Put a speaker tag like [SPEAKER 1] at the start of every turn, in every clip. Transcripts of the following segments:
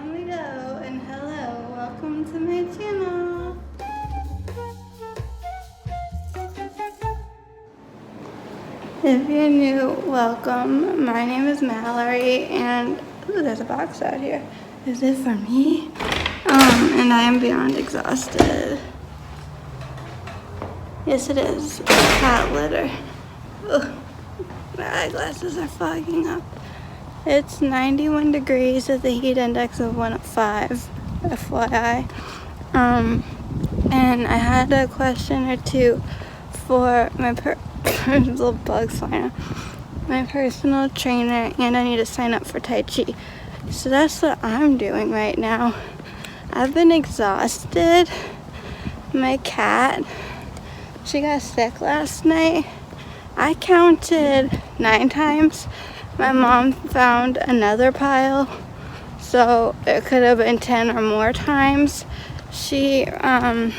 [SPEAKER 1] on we go, and hello, welcome to my channel. If you're new, welcome. My name is Mallory, and ooh, there's a box out here. Is it for me? And I am beyond exhausted. Yes, it is. Cat litter. Ugh. My eyeglasses are fogging up. It's 91 degrees with a heat index of 105, FYI. And I had a question or two for my little bugs flying out. My personal trainer, and I need to sign up for Tai Chi. So that's what I'm doing right now. I've been exhausted. My cat, she got sick last night. I counted 9 times. My mom found another pile, so it could have been 10 or more times. She's been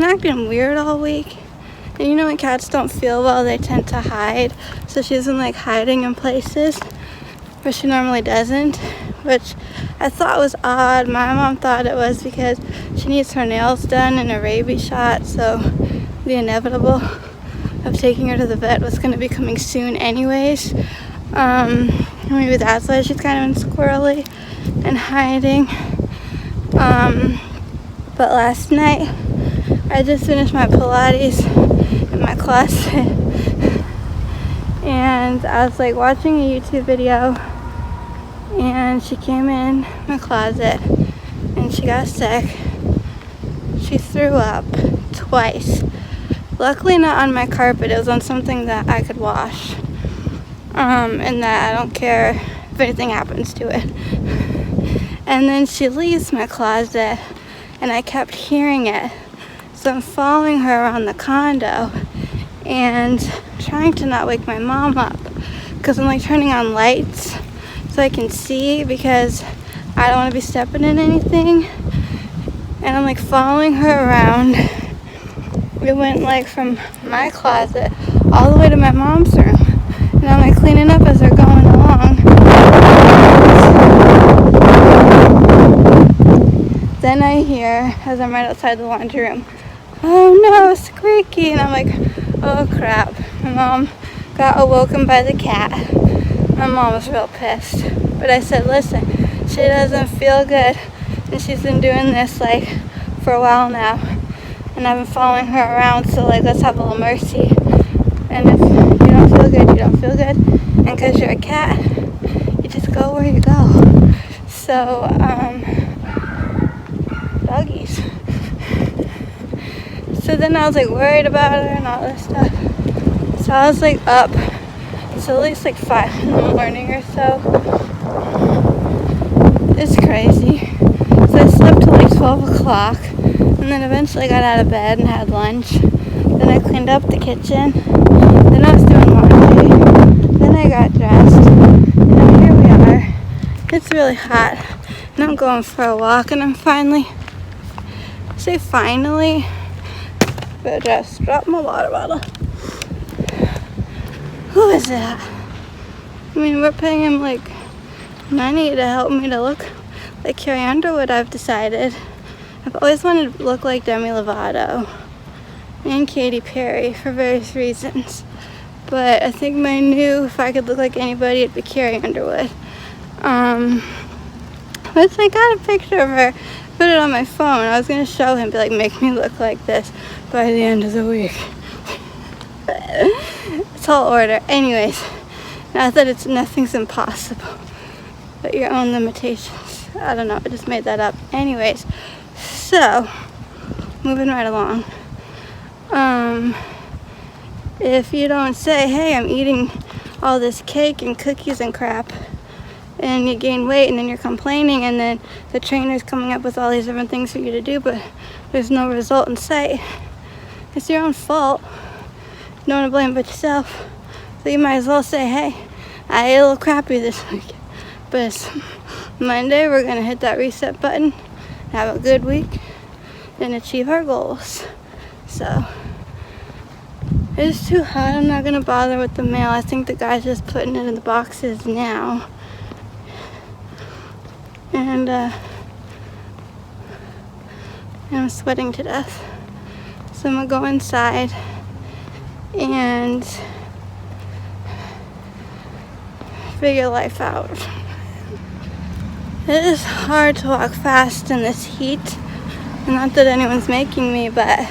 [SPEAKER 1] acting weird all week. And you know when cats don't feel well, they tend to hide. So she's been like hiding in places where she normally doesn't, which I thought was odd. My mom thought it was because she needs her nails done and a rabies shot, so the inevitable of taking her to the vet was going to be coming soon anyways. Maybe that's why she's kind of squirrely and hiding. But last night I just finished my Pilates in my closet, and I was like watching a YouTube video, and she came in my closet and she got sick. She threw up twice. Luckily not on my carpet, it was on something that I could wash. And that I don't care if anything happens to it. And then she leaves my closet and I kept hearing it. So I'm following her around the condo and trying to not wake my mom up, because I'm like turning on lights so I can see, because I don't want to be stepping in anything. And I'm like following her around. We went like from my closet all the way to my mom's room, and I'm like cleaning up as they're going along. Then I hear, as I'm right outside the laundry room, "Oh no, squeaky!" And I'm like, oh crap. My mom got awoken by the cat. My mom was real pissed, but I said, listen, she doesn't feel good, and she's been doing this like for a while now. And I've been following her around, so like let's have a little mercy. And if you don't feel good, you don't feel good. And because you're a cat, you just go where you go. So, doggies. So then I was like worried about her and all this stuff. So I was like up. So at least like 5 in the morning or so. It's crazy. So I slept till like 12 o'clock. And then eventually got out of bed and had lunch. Then I cleaned up the kitchen. Then I was doing laundry. Then I got dressed. And here we are. It's really hot. And I'm going for a walk, and I'm finally, but just dropped my water bottle. Who is that? I mean, we're paying him like money to help me to look like Carrie Underwood, I've decided. I've always wanted to look like Demi Lovato and Katy Perry for various reasons. But I think if I could look like anybody, it'd be Carrie Underwood. But I got a picture of her, put it on my phone. I was going to show him, be like, make me look like this by the end of the week. Tall order. Anyways, not that nothing's impossible, but your own limitations. I don't know, I just made that up. Anyways, so, moving right along. If you don't say, hey, I'm eating all this cake and cookies and crap, and you gain weight, and then you're complaining, and then the trainer's coming up with all these different things for you to do, but there's no result in sight, it's your own fault. No one to blame but yourself. So you might as well say, hey, I ate a little crappy this week, but it's Monday, we're going to hit that reset button, have a good week, and achieve our goals. So it's too hot. I'm not going to bother with the mail. I think the guy's just putting it in the boxes now. and I'm sweating to death. So I'm gonna go inside and figure life out. It is hard to walk fast in this heat. Not that anyone's making me, but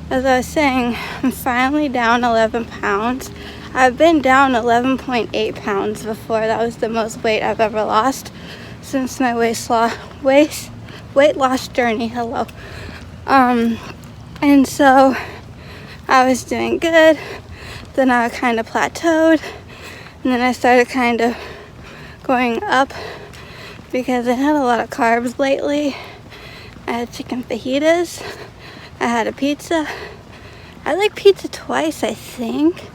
[SPEAKER 1] as I was saying, I'm finally down 11 pounds. I've been down 11.8 pounds before. That was the most weight I've ever lost since my weight loss journey. Hello. And so I was doing good. Then I kind of plateaued. And then I started kind of going up because I had a lot of carbs lately. I had chicken fajitas. I had a pizza. I like pizza twice, I think.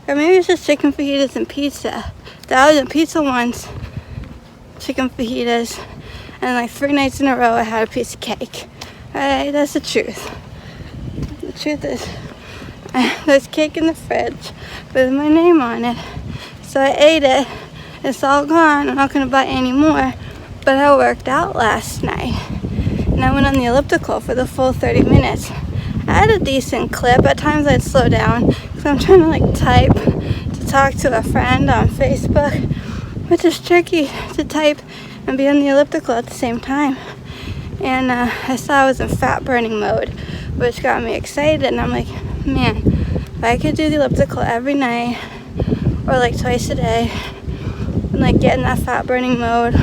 [SPEAKER 1] Or maybe it's just chicken fajitas and pizza. That was a pizza once, chicken fajitas, and like 3 nights in a row I had a piece of cake. Alright, that's the truth. The truth is, there's cake in the fridge with my name on it. So I ate it. It's all gone. I'm not going to buy any more. But I worked out last night. And I went on the elliptical for the full 30 minutes. I had a decent clip. At times I'd slow down because I'm trying to like type to talk to a friend on Facebook, which is tricky to type and be on the elliptical at the same time. And I saw I was in fat burning mode, which got me excited. And I'm like, man, if I could do the elliptical every night or like twice a day and like get in that fat burning mode,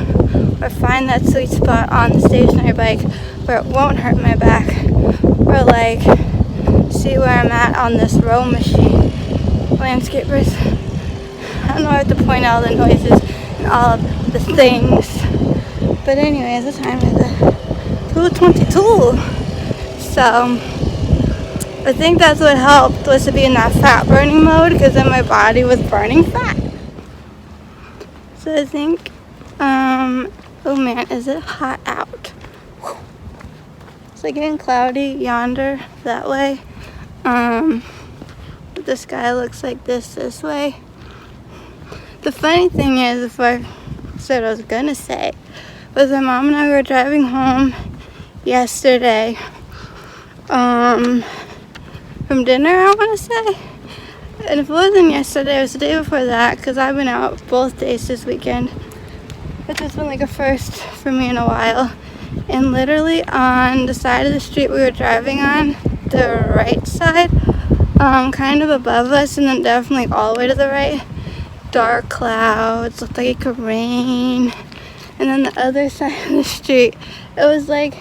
[SPEAKER 1] or find that sweet spot on the stationary bike where it won't hurt my back, or like see where I'm at on this row machine. Landscapers, I don't know, I have to point out all the noises and all of the things. But anyways, the time is 2:22. So I think that's what helped, was to be in that fat burning mode, because then my body was burning fat. So I think oh man, is it hot out? Whew. It's like getting cloudy yonder that way. The sky looks like this way. The funny thing is, if I said what I was gonna say, was my mom and I were driving home yesterday from dinner, I want to say. And if it wasn't yesterday, it was the day before that, because I've been out both days this weekend. Which has been like a first for me in a while. And literally on the side of the street we were driving on, the right side, kind of above us, and then definitely all the way to the right, dark clouds, looked like it could rain. And then the other side of the street, it was like,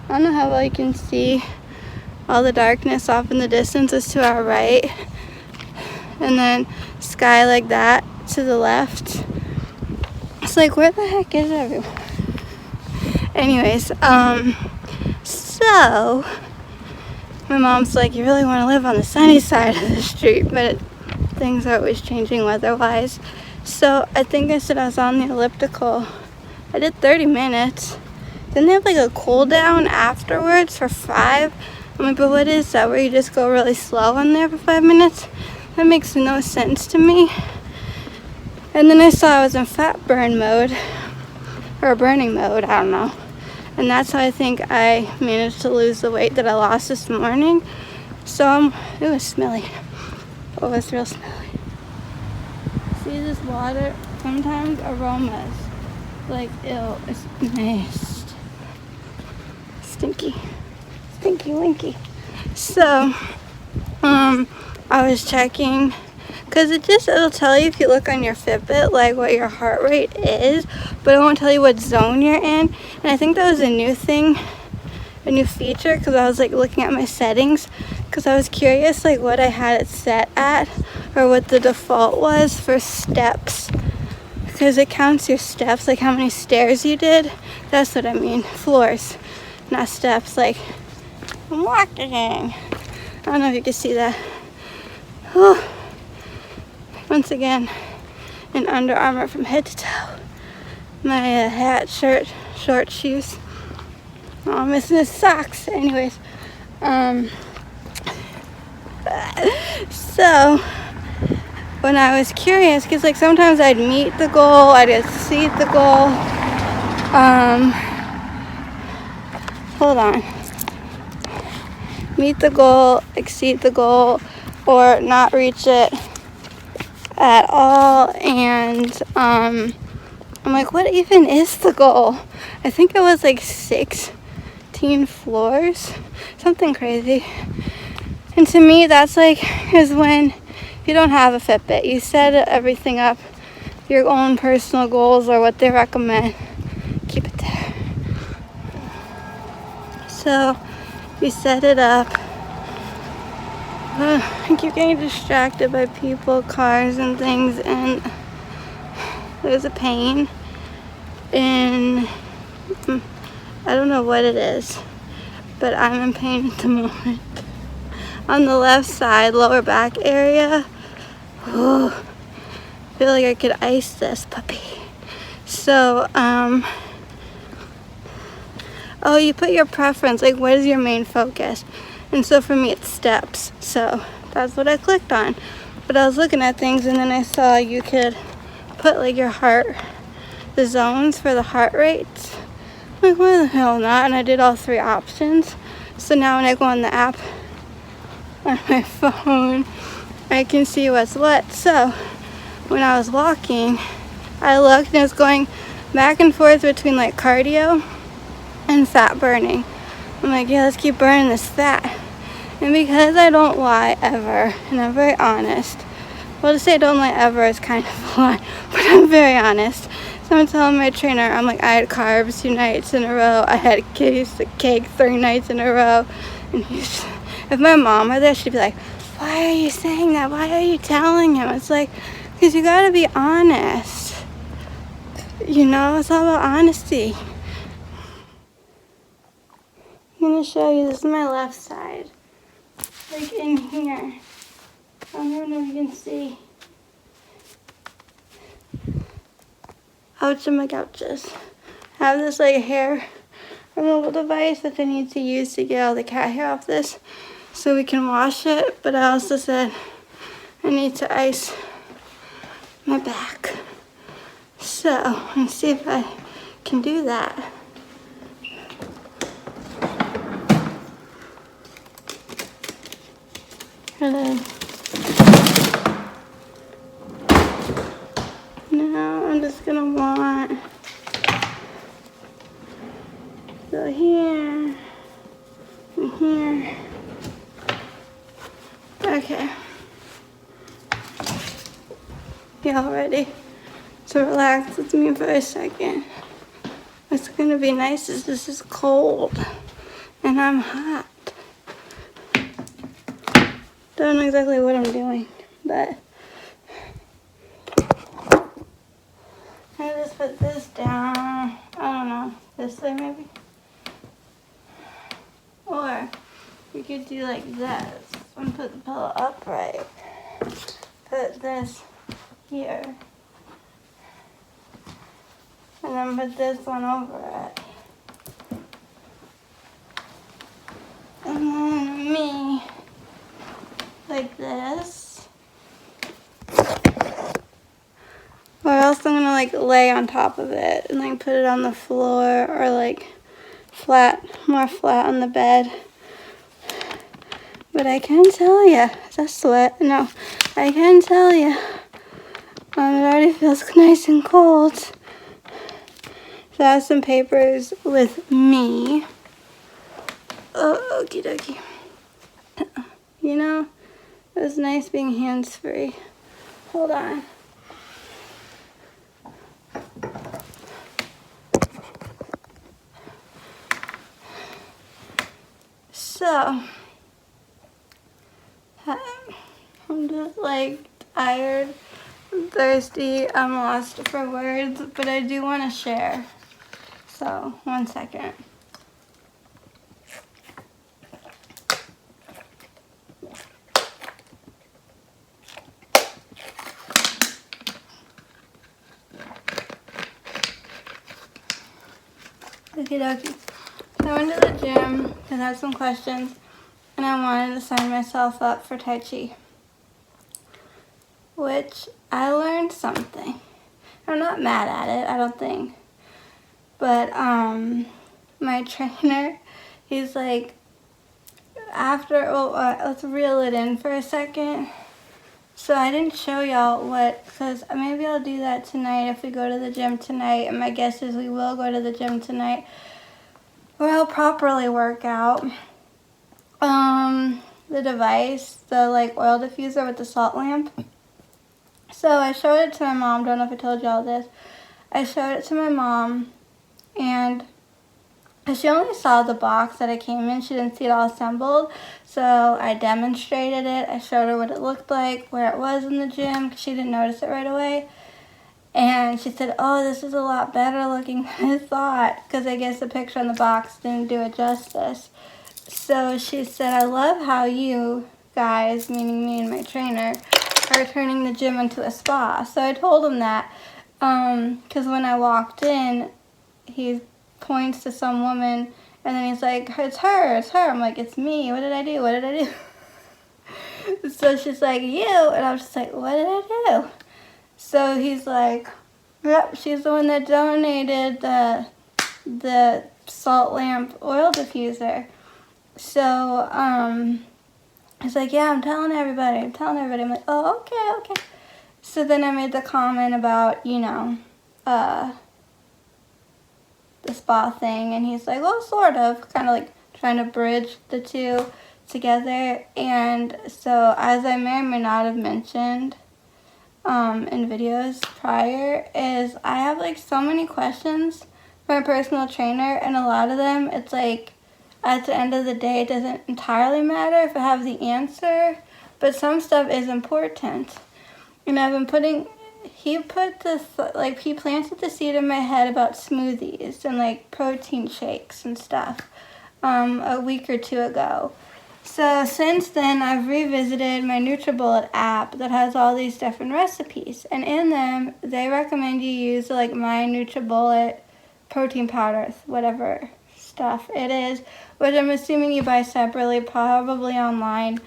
[SPEAKER 1] I don't know how well you can see, all the darkness off in the distance was to our right, and then sky like that to the left. It's like, where the heck is everyone? Anyways, so my mom's like, you really want to live on the sunny side of the street, but things are always changing weather-wise. So I think I said I was on the elliptical. I did 30 minutes. Then they have like a cool down afterwards for 5. I'm like, but what is that, where you just go really slow on there for 5 minutes? That makes no sense to me. And then I saw I was in fat burn mode, or burning mode, I don't know. And that's how I think I managed to lose the weight that I lost this morning. So it was smelly. Oh, it's real smelly. See this water? Sometimes aromas. Like, ew, it's nice. Stinky. Stinky winky. So, I was checking, because it'll tell you if you look on your Fitbit, like what your heart rate is, but it won't tell you what zone you're in. And I think that was a new thing, a new feature, because I was like looking at my settings, because I was curious like what I had it set at, or what the default was for steps, because it counts your steps, like how many stairs you did. That's what I mean, floors, not steps. Like, I'm walking. I don't know if you can see that. Whew. Once again, in Under Armour from head to toe. My hat, shirt, short shoes. Oh, I'm missing his socks. Anyways, so when I was curious, because like sometimes I'd meet the goal, I'd exceed the goal, Hold on. Meet the goal, exceed the goal, or not reach it at all. And I'm like, what even is the goal? I think it was like 16 floors, something crazy. And to me, that's like, is when you don't have a Fitbit, you set everything up, your own personal goals or what they recommend, keep it there. So you set it up. I keep getting distracted by people, cars, and things, and there's a pain in, I don't know what it is, but I'm in pain at the moment. On the left side, lower back area. Oh, I feel like I could ice this puppy. So, oh, you put your preference, like what is your main focus? And so for me, it's steps. So that's what I clicked on. But I was looking at things and then I saw you could put like your heart, the zones for the heart rates. I'm like, why the hell not? And I did all 3 options. So now when I go on the app on my phone, I can see what's what. So when I was walking, I looked and it was going back and forth between like cardio and fat burning. I'm like, yeah, let's keep burning this fat. And because I don't lie ever, and I'm very honest, well, to say I don't lie ever is kind of a lie, but I'm very honest. So I'm telling my trainer, I'm like, I had carbs 2 nights in a row, I had cake 3 nights in a row. And if my mom were there, she'd be like, why are you saying that? Why are you telling him? It's like, because you gotta be honest. You know, it's all about honesty. I'm gonna show you, this is my left side. Like in here. I don't know if you can see. Ouch, my couches. I have this like hair removal device that I need to use to get all the cat hair off this so we can wash it. But I also said I need to ice my back. So let's see if I can do that. Hello. Now I'm just gonna want go here and here. Okay. Y'all ready to relax with me for a second? What's gonna be nice is this is cold and I'm hot. Don't know exactly what I'm doing, but I just put this down. I don't know, this way maybe? Or we could do like this and put the pillow upright. Put this here. And then put this one over it. And then me, like this. Or else I'm gonna like lay on top of it and like put it on the floor or like more flat on the bed. But I can tell you, that's sweat. No, I can tell you, it already feels nice and cold. So I have some papers with me. Oh, okie dokie. You know, it was nice being hands-free. Hold on. So, I'm just like tired, I'm thirsty, I'm lost for words, but I do want to share. So, 1 second. Okie dokie. So I went to the gym because I had some questions and I wanted to sign myself up for Tai Chi. Which I learned something. I'm not mad at it, I don't think. But my trainer, he's like, let's reel it in for a second. So I didn't show y'all because maybe I'll do that tonight if we go to the gym tonight. And my guess is we will go to the gym tonight, where I'll properly work out. The device, the like oil diffuser with the salt lamp. So I showed it to my mom. Don't know if I told y'all this. I showed it to my mom, and she only saw the box that it came in. She didn't see it all assembled. So I demonstrated it. I showed her what it looked like, where it was in the gym, because she didn't notice it right away. And she said, oh, this is a lot better looking than I thought, because I guess the picture on the box didn't do it justice. So she said, I love how you guys, meaning me and my trainer, are turning the gym into a spa. So I told him that, because when I walked in, he points to some woman, and then he's like, it's her. I'm like, it's me. What did I do? So she's like, you. And I was just like, what did I do? So he's like, yep, she's the one that donated the salt lamp oil diffuser. So he's like, yeah, I'm telling everybody. I'm like, oh, okay. So then I made the comment about, the spa thing, and he's like, well, sort of, kind of like trying to bridge the two together. And so, as I may or may not have mentioned in videos prior, is I have like so many questions for my personal trainer, and a lot of them, it's like, at the end of the day, it doesn't entirely matter if I have the answer, but some stuff is important. And I've been he planted the seed in my head about smoothies and like protein shakes and stuff a week or two ago. So since then, I've revisited my NutriBullet app that has all these different recipes, and in them they recommend you use like my NutriBullet protein powder, whatever stuff it is, which I'm assuming you buy separately, probably online.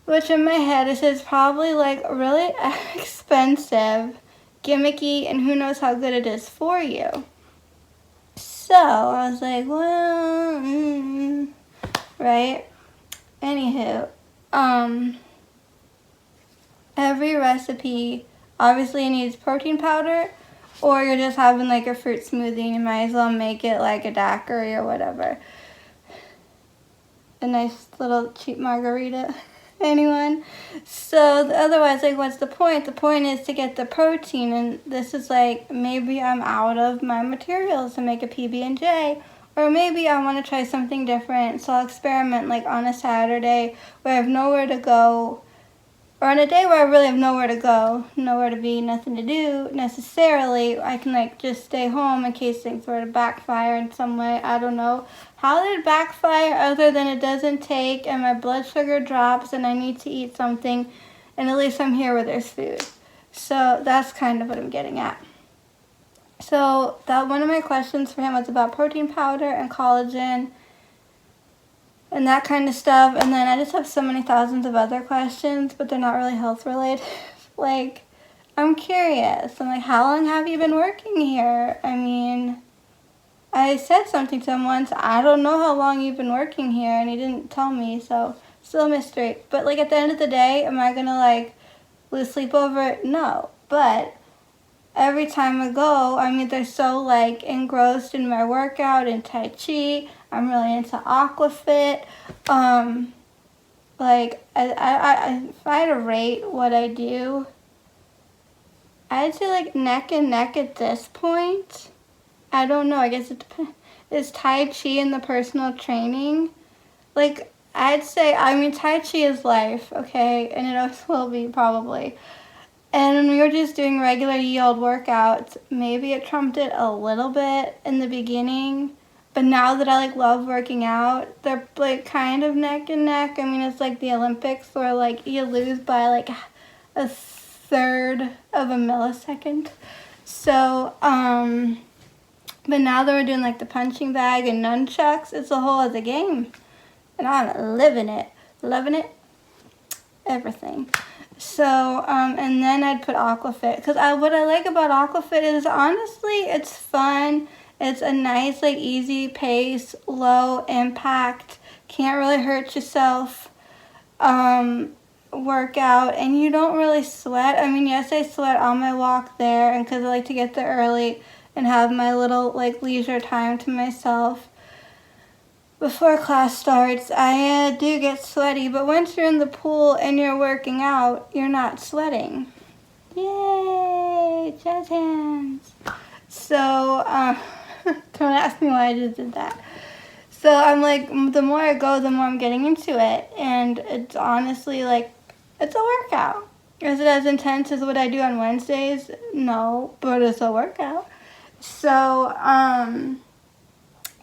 [SPEAKER 1] Which in my head, it says probably like really expensive, gimmicky, and who knows how good it is for you. So I was like, well, right? Anywho, every recipe obviously needs protein powder, or you're just having like a fruit smoothie and you might as well make it like a daiquiri or whatever. A nice little cheap margarita. Anyone? So otherwise, like, what's the point? The point is to get the protein, and this is like, maybe I'm out of my materials to make a PB&J, or maybe I want to try something different, so I'll experiment like on a Saturday where I have nowhere to go, or on a day where I really have nowhere to go, nowhere to be, nothing to do necessarily. I can like just stay home in case things were to backfire in some way. I don't know how did it backfire, other than it doesn't take and my blood sugar drops and I need to eat something, and at least I'm here where there's food. So that's kind of what I'm getting at. So that one of my questions for him was about protein powder and collagen and that kind of stuff. And then I just have so many thousands of other questions, but they're not really health related. Like, I'm curious. I'm like, how long have you been working here? I mean, I said something to him once, I don't know how long you've been working here, and he didn't tell me, so still a mystery. But like at the end of the day, am I gonna like lose sleep over it? No. But every time I go, I'm either so like engrossed in my workout and Tai Chi, I'm really into Aquafit. Like if I had to rate what I do, I'd say like neck and neck at this point. I don't know, I guess it depends. Is Tai Chi in the personal training? Like, I'd say, I mean, Tai Chi is life, okay? And it always will be, probably. And when we were just doing regular yield workouts, maybe it trumped it a little bit in the beginning. But now that I, like, love working out, they're, like, kind of neck and neck. I mean, it's like the Olympics where, like, you lose by, like, a third of a millisecond. So, but now that we're doing like the punching bag and nunchucks, it's a whole other game. And I'm living it, everything. So, and then I'd put Aquafit. Because what I like about Aquafit is, honestly, it's fun. It's a nice, like, easy pace, low impact, can't really hurt yourself workout, and you don't really sweat. I mean, yes, I sweat on my walk there, and because I like to get there early and have my little, like, leisure time to myself before class starts, I do get sweaty, but once you're in the pool and you're working out, you're not sweating. Yay! Jazz hands! So, don't ask me why I just did that. So I'm like, the more I go, the more I'm getting into it. And it's honestly like, it's a workout. Is it as intense as what I do on Wednesdays? No, but it's a workout. So,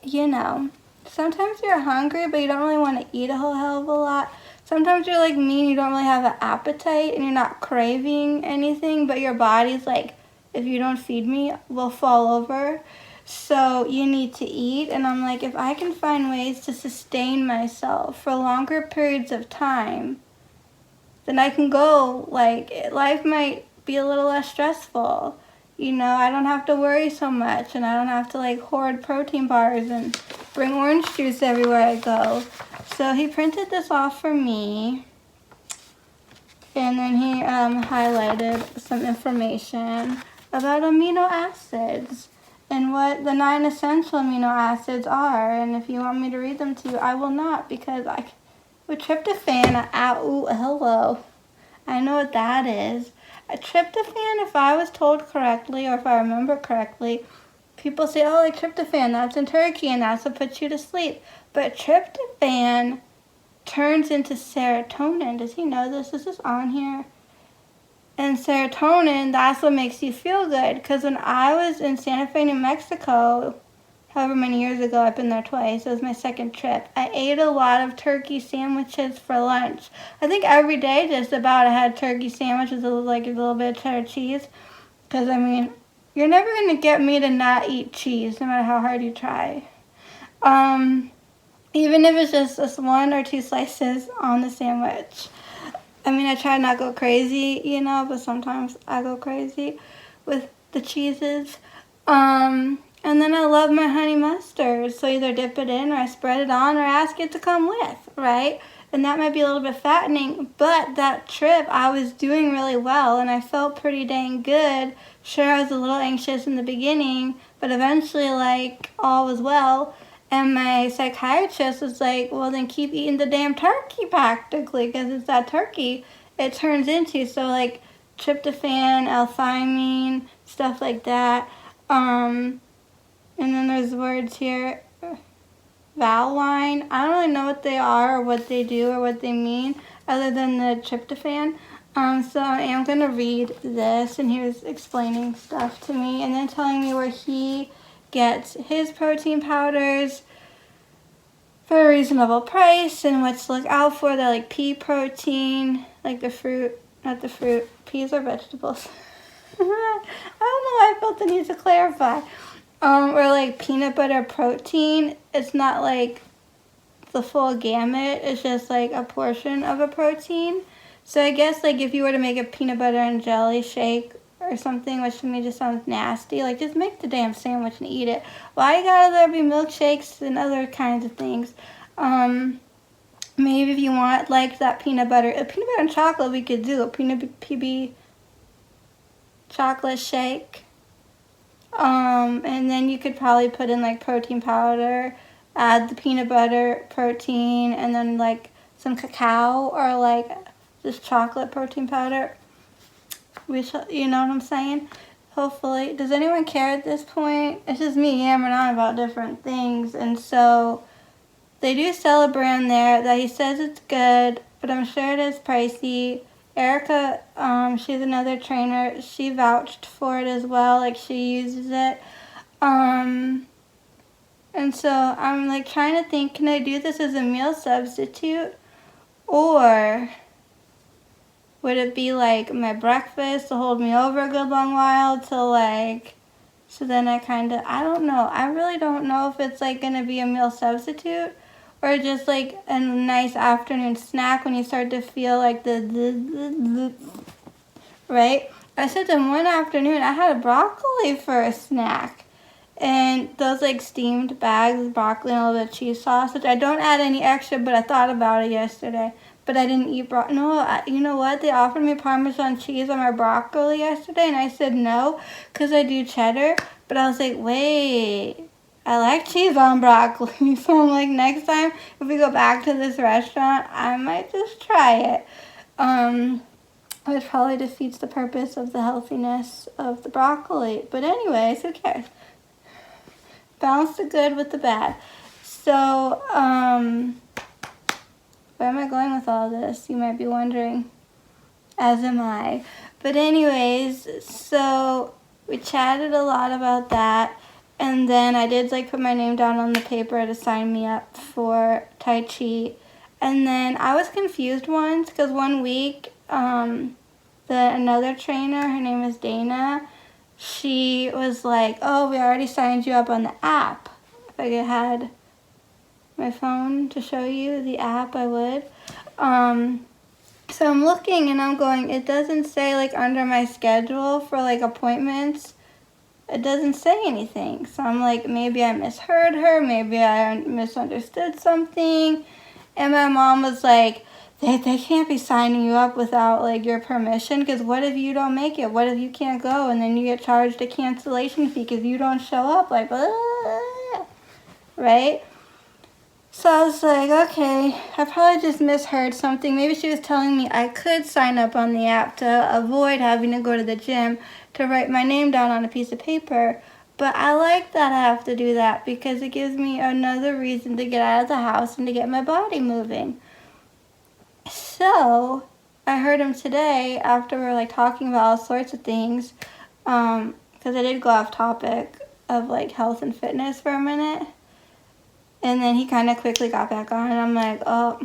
[SPEAKER 1] you know, sometimes you're hungry, but you don't really want to eat a whole hell of a lot. Sometimes you're like me and you don't really have an appetite and you're not craving anything, but your body's like, if you don't feed me, we'll fall over. So you need to eat. And I'm like, if I can find ways to sustain myself for longer periods of time, then I can go, like, life might be a little less stressful. You know, I don't have to worry so much, and I don't have to, like, hoard protein bars and bring orange juice everywhere I go. So he printed this off for me, and then he highlighted some information about amino acids and what the 9 essential amino acids are. And if you want me to read them to you, I will not, because with tryptophan, hello, I know what that is. A tryptophan, if I was told correctly, or if I remember correctly, people say, oh, like tryptophan, that's in turkey, and that's what puts you to sleep. But tryptophan turns into serotonin. Does he know this? Is this on here? And serotonin, that's what makes you feel good. Because when I was in Santa Fe, New Mexico, however many years ago, I've been there twice, it was my second trip, I ate a lot of turkey sandwiches for lunch. I think every day just about I had turkey sandwiches with like a little bit of cheddar cheese. Because, I mean, you're never going to get me to not eat cheese, no matter how hard you try. Even if it's just 1 or 2 slices on the sandwich. I mean, I try not to go crazy, you know, but sometimes I go crazy with the cheeses. And then I love my honey mustard, so either dip it in or I spread it on or ask it to come with, right? And that might be a little bit fattening, but that trip I was doing really well and I felt pretty dang good. Sure, I was a little anxious in the beginning, but eventually, like, all was well. And my psychiatrist was like, well, then keep eating the damn turkey practically, because it's that turkey it turns into. So, like, tryptophan, L-thymine, stuff like that. And then there's words here, valine. I don't really know what they are or what they do or what they mean other than the tryptophan. So I am going to read this, and he was explaining stuff to me and then telling me where he gets his protein powders for a reasonable price and what to look out for. They're like pea protein, like the fruit, not the fruit. Peas are vegetables. I don't know why I felt the need to clarify. Or like peanut butter protein. It's not like the full gamut. It's just like a portion of a protein. So I guess like if you were to make a peanut butter and jelly shake or something, which to me just sounds nasty, like just make the damn sandwich and eat it. Why gotta there be milkshakes and other kinds of things? Maybe if you want like that peanut butter and chocolate, we could do a peanut PB chocolate shake. And then you could probably put in like protein powder, add the peanut butter protein, and then like some cacao or like just chocolate protein powder. You know what I'm saying? Hopefully. Does anyone care at this point? It's just me yammering on about different things. And so they do sell a brand there that he says it's good, but I'm sure it is pricey. Erica, she's another trainer. She vouched for it as well. Like, she uses it. And so I'm like trying to think, can I do this as a meal substitute? Or would it be like my breakfast to hold me over a good long while till like, so then I don't know. I really don't know if it's like going to be a meal substitute or just like a nice afternoon snack when you start to feel like right? I said to him one afternoon, I had a broccoli for a snack. And those like steamed bags, broccoli and a little bit of cheese sauce, which I don't add any extra, but I thought about it yesterday. But I didn't eat you know what? They offered me Parmesan cheese on my broccoli yesterday, and I said no, because I do cheddar. But I was like, wait, I like cheese on broccoli. So I'm like, next time if we go back to this restaurant, I might just try it. Which probably defeats the purpose of the healthiness of the broccoli. But anyways, who cares? Balance the good with the bad. So, where am I going with all this? You might be wondering, as am I. But anyways, so we chatted a lot about that. And then I did like put my name down on the paper to sign me up for Tai Chi. And then I was confused once because one week, another trainer, her name is Dana, she was like, oh, we already signed you up on the app. If I had my phone to show you the app, I would. So I'm looking and I'm going, it doesn't say like under my schedule for like appointments, it doesn't say anything. So I'm like, maybe I misheard her, maybe I misunderstood something. And my mom was like, they can't be signing you up without like your permission, because what if you don't make it? What if you can't go and then you get charged a cancellation fee because you don't show up? Like, right? So I was like, okay, I probably just misheard something. Maybe she was telling me I could sign up on the app to avoid having to go to the gym to write my name down on a piece of paper. But I like that I have to do that because it gives me another reason to get out of the house and to get my body moving. So I heard him today after we were like talking about all sorts of things, because I did go off topic of like health and fitness for a minute. And then he kind of quickly got back on, and I'm like, oh,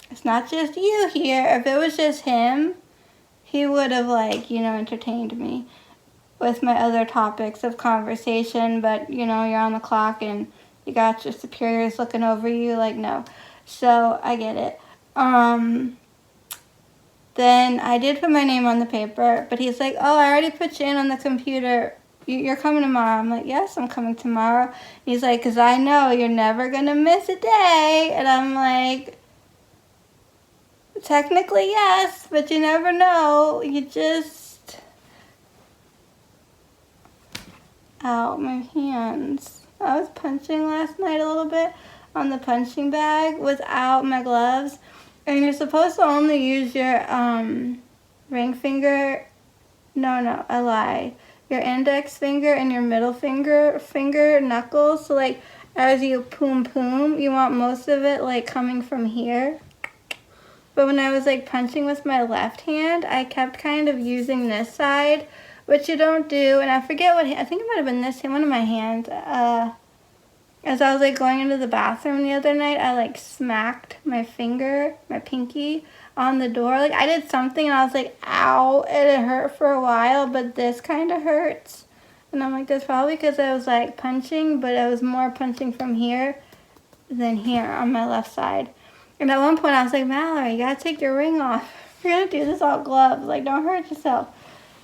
[SPEAKER 1] it's not just you here. If it was just him, he would have like, entertained me with my other topics of conversation. But, you're on the clock and you got your superiors looking over you, like, no. So I get it. Then I did put my name on the paper, but he's like, oh, I already put you in on the computer. You're coming tomorrow. I'm like, yes, I'm coming tomorrow. And he's like, because I know you're never going to miss a day. And I'm like, technically, yes, but you never know. You just... Ow, my hands. I was punching last night a little bit on the punching bag without my gloves. And you're supposed to only use your ring finger. No, I lie. Your index finger and your middle finger knuckles. So like as you poom, you want most of it like coming from here. But when I was like punching with my left hand, I kept kind of using this side, which you don't do. And I forget I think it might have been this hand, one of my hands. As I was like going into the bathroom the other night, I like smacked my pinky on the door. Like I did something and I was like, ow, and it hurt for a while, but this kind of hurts. And I'm like, that's probably because I was like punching, but I was more punching from here than here on my left side. And at one point I was like, Mallory, you gotta take your ring off. You're gonna do this all gloves. Like, don't hurt yourself.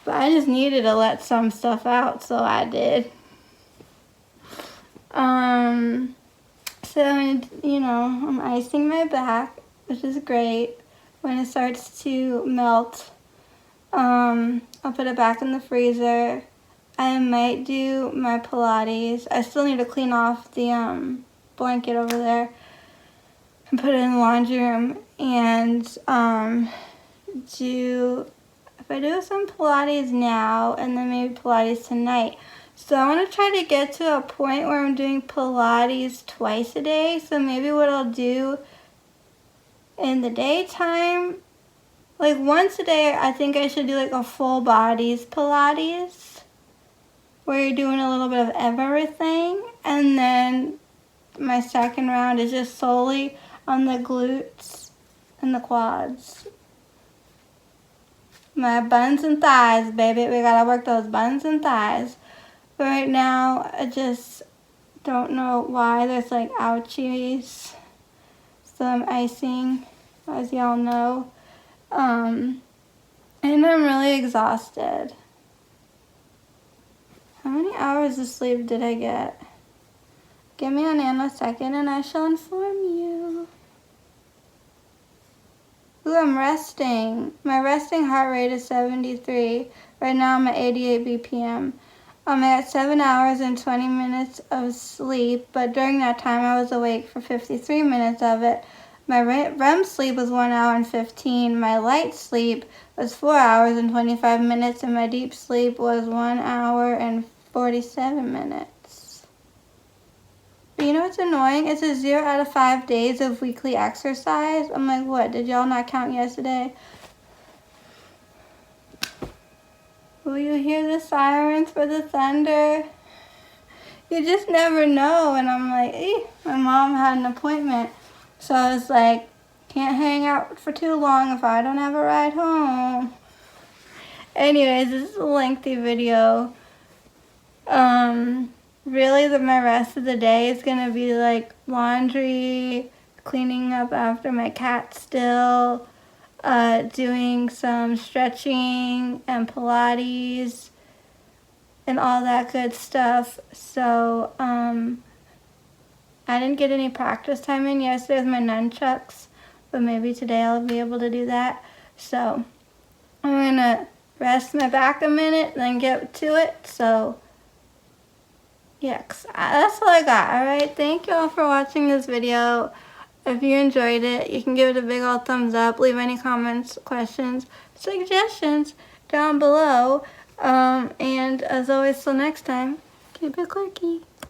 [SPEAKER 1] But I just needed to let some stuff out, so I did. So, I'm icing my back, which is great. When it starts to melt, I'll put it back in the freezer. I might do my Pilates. I still need to clean off the blanket over there and put it in the laundry room. And if I do some Pilates now and then maybe Pilates tonight. So I want to try to get to a point where I'm doing Pilates twice a day. So maybe what I'll do in the daytime, like once a day, I think I should do like a full bodies Pilates, where you're doing a little bit of everything. And then my second round is just solely on the glutes and the quads. My buns and thighs, baby. We gotta work those buns and thighs. But right now, I just don't know why there's like ouchies. So I'm icing, as y'all know. And I'm really exhausted. How many hours of sleep did I get? Give me a nanosecond and I shall inform you. Ooh, I'm resting. My resting heart rate is 73. Right now I'm at 88 BPM. I got 7 hours and 20 minutes of sleep, but during that time I was awake for 53 minutes of it. My REM sleep was 1 hour and 15. My light sleep was 4 hours and 25 minutes, and my deep sleep was 1 hour and 47 minutes. But you know what's annoying? It's a 0 out of 5 days of weekly exercise. I'm like, what? Did y'all not count yesterday? Will you hear the sirens for the thunder? You just never know. And I'm like, my mom had an appointment. So I was like, can't hang out for too long if I don't have a ride home. Anyways, this is a lengthy video. Really, my rest of the day is going to be like laundry, cleaning up after my cat still, doing some stretching and Pilates and all that good stuff. So, I didn't get any practice time in yesterday with my nunchucks, but maybe today I'll be able to do that. So, I'm gonna rest my back a minute, then get to it. So, yeah, that's all I got, alright? Thank you all for watching this video. If you enjoyed it, you can give it a big old thumbs up. Leave any comments, questions, suggestions down below. And as always, till next time, keep it quirky.